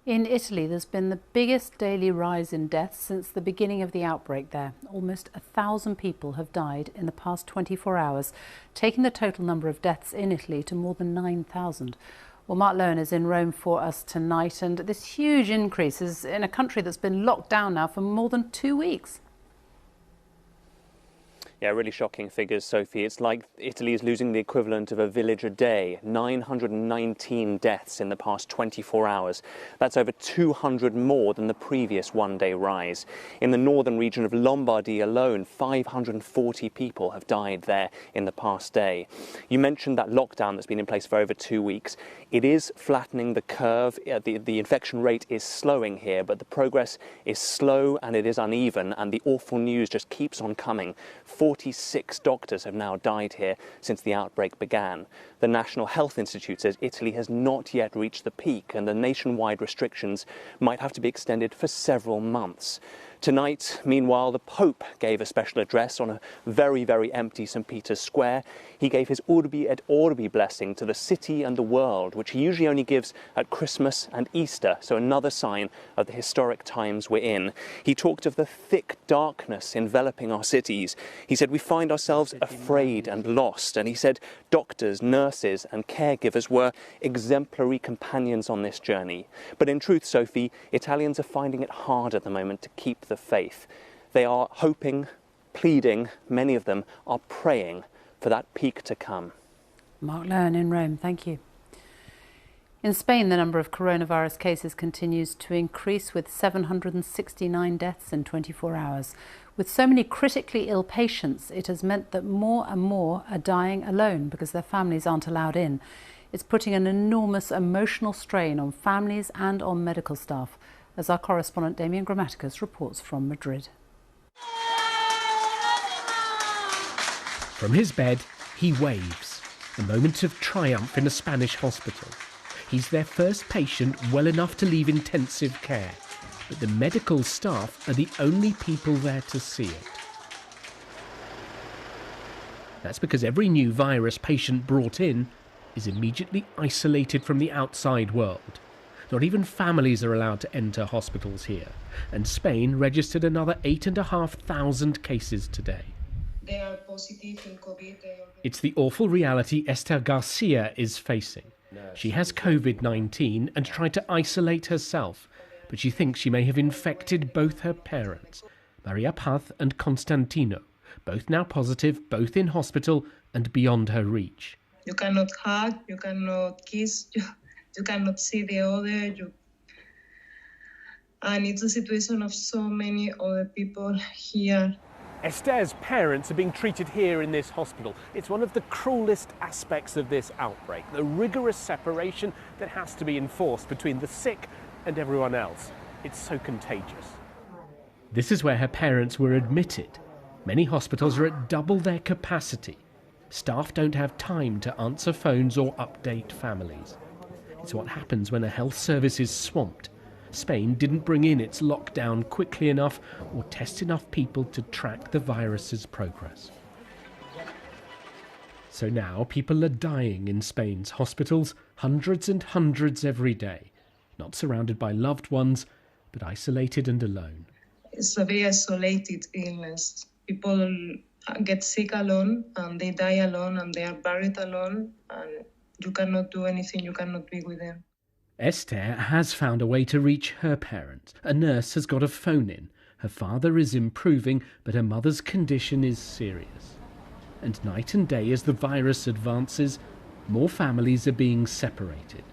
In Italy, there's been the biggest daily rise in deaths since the beginning of the outbreak there. Almost 1,000 people have died in the past 24 hours, taking the total number of deaths in Italy to more than 9,000. Well, Mark Lowen is in Rome for us tonight, and this huge increase is in a country that's been locked down now for more than 2 weeks. Yeah, really shocking figures, Sophie. It's like Italy is losing the equivalent of a village a day. 919 deaths in the past 24 hours. That's over 200 more than the previous one-day rise. In the northern region of Lombardy alone, 540 people have died there in the past day. You mentioned that lockdown that's been in place for over 2 weeks. It is flattening the curve. The infection rate is slowing here, but the progress is slow and it is uneven, and the awful news just keeps on coming. 46 doctors have now died here since the outbreak began. The National Health Institute says Italy has not yet reached the peak, and the nationwide restrictions might have to be extended for several months. Tonight, meanwhile, the Pope gave a special address on a very, very empty St. Peter's Square. He gave his Urbi et Orbi blessing to the city and the world, which he usually only gives at Christmas and Easter, so another sign of the historic times we're in. He talked of the thick darkness enveloping our cities. He said we find ourselves afraid and lost, and he said doctors, nurses and caregivers were exemplary companions on this journey. But in truth, Sophie, Italians are finding it hard at the moment to keep the faith. They are hoping, pleading, many of them are praying for that peak to come. Mark Lowen in Rome, thank you. In Spain, the number of coronavirus cases continues to increase, with 769 deaths in 24 hours. With so many critically ill patients, it has meant that more and more are dying alone because their families aren't allowed in. It's putting an enormous emotional strain on families and on medical staff, as our correspondent Damian Grammaticas reports from Madrid. From his bed, he waves, a moment of triumph in a Spanish hospital. He's their first patient well enough to leave intensive care, but the medical staff are the only people there to see it. That's because every new virus patient brought in is immediately isolated from the outside world. Not even families are allowed to enter hospitals here, and Spain registered another 8,500 cases today. They are positive in COVID. It's the awful reality Esther Garcia is facing. She has COVID-19 and tried to isolate herself, but she thinks she may have infected both her parents, Maria Paz and Constantino, both now positive, both in hospital and beyond her reach. You cannot hug, you cannot kiss, you cannot see the other. And it's a situation of so many other people here. Esther's parents are being treated here in this hospital. It's one of the cruelest aspects of this outbreak, the rigorous separation that has to be enforced between the sick and everyone else. It's so contagious. This is where her parents were admitted. Many hospitals are at double their capacity. Staff don't have time to answer phones or update families. It's what happens when a health service is swamped. Spain didn't bring in its lockdown quickly enough or test enough people to track the virus's progress. So now people are dying in Spain's hospitals, hundreds and hundreds every day, not surrounded by loved ones, but isolated and alone. It's a very isolated illness. People get sick alone, and they die alone, and they are buried alone, and you cannot do anything, you cannot be with them. Esther has found a way to reach her parents. A nurse has got a phone in. Her father is improving, but her mother's condition is serious. And night and day, as the virus advances, more families are being separated.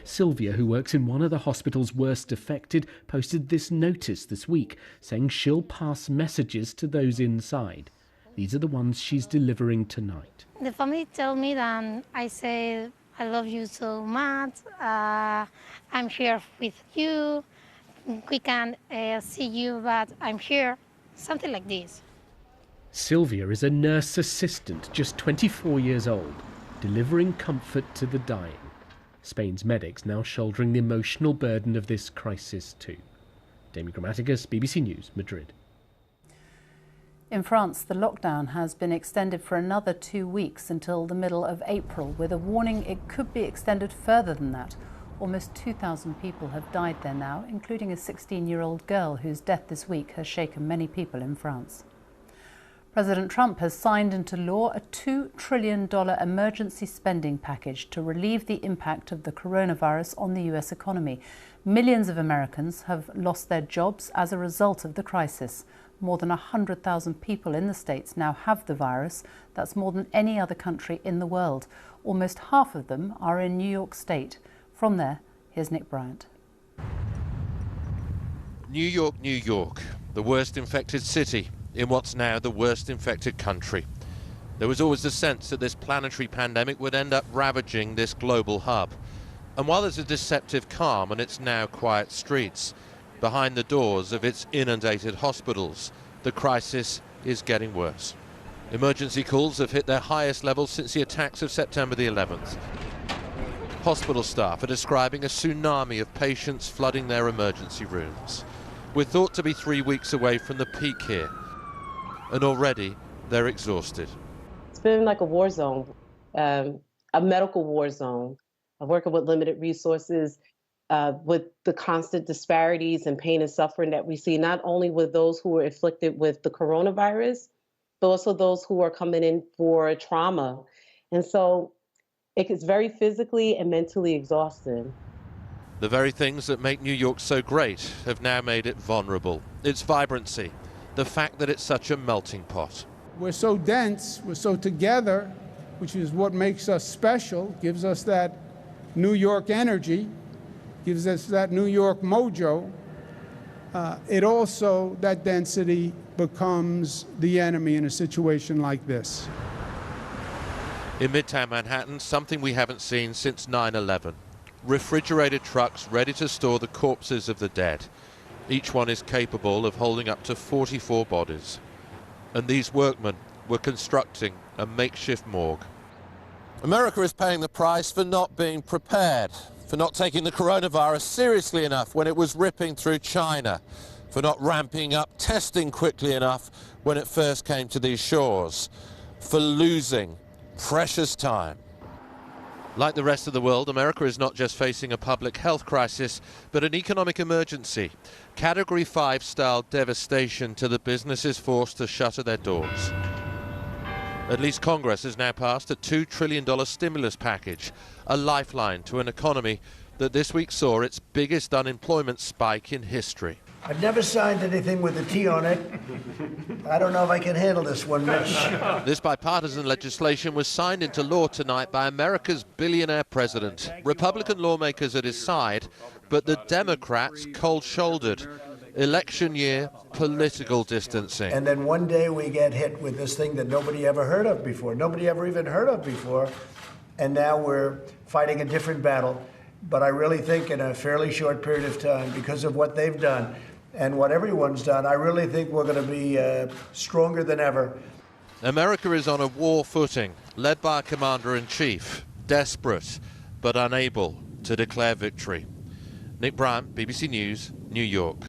Sylvia, who works in one of the hospitals worst affected, posted this notice this week saying she'll pass messages to those inside. These are the ones she's delivering tonight. The family tell me that I say, I love you so much, I'm here with you, we can't see you, but I'm here, something like this. Sylvia is a nurse assistant, just 24 years old, delivering comfort to the dying. Spain's medics now shouldering the emotional burden of this crisis too. Damian Grammaticas, BBC News, Madrid. In France, the lockdown has been extended for another 2 weeks until the middle of April, with a warning it could be extended further than that. Almost 2,000 people have died there now, including a 16-year-old girl whose death this week has shaken many people in France. President Trump has signed into law a $2 trillion emergency spending package to relieve the impact of the coronavirus on the US economy. Millions of Americans have lost their jobs as a result of the crisis. More than 100,000 people in the States now have the virus. That's more than any other country in the world. Almost half of them are in New York State. From there, here's Nick Bryant. New York, New York, the worst infected city in what's now the worst infected country. There was always the sense that this planetary pandemic would end up ravaging this global hub. And while there's a deceptive calm on its now quiet streets, behind the doors of its inundated hospitals, the crisis is getting worse. Emergency calls have hit their highest levels since the attacks of September the 11th. Hospital staff are describing a tsunami of patients flooding their emergency rooms. We're thought to be 3 weeks away from the peak here, and already they're exhausted. It's been like a war zone, a medical war zone. I'm working with limited resources, with the constant disparities and pain and suffering that we see, not only with those who are afflicted with the coronavirus, but also those who are coming in for trauma. And so it is very physically and mentally exhausting. The very things that make New York so great have now made it vulnerable. Its vibrancy, the fact that it's such a melting pot. We're so dense, we're so together, which is what makes us special, gives us that New York energy, gives us that New York mojo. It also, that density becomes the enemy in a situation like this. In Midtown Manhattan, something we haven't seen since 9/11. Refrigerated trucks ready to store the corpses of the dead. Each one is capable of holding up to 44 bodies. And these workmen were constructing a makeshift morgue. America is paying the price for not being prepared, for not taking the coronavirus seriously enough when it was ripping through China, for not ramping up testing quickly enough when it first came to these shores, for losing precious time. Like the rest of the world, America is not just facing a public health crisis, but an economic emergency. Category 5 style devastation to the businesses forced to shutter their doors. At least Congress has now passed a $2 trillion stimulus package, a lifeline to an economy that this week saw its biggest unemployment spike in history. I've never signed anything with a T on it. I don't know if I can handle this one, Mitch. This bipartisan legislation was signed into law tonight by America's billionaire president. Republican lawmakers at his side, but the Democrats cold-shouldered. Election year, political distancing. And then one day we get hit with this thing that nobody ever heard of before. Nobody ever even heard of before. And now we're fighting a different battle. But I really think in a fairly short period of time, because of what they've done and what everyone's done, I really think we're going to be stronger than ever. America is on a war footing, led by a commander-in-chief, desperate but unable to declare victory. Nick Bryant, BBC News, New York.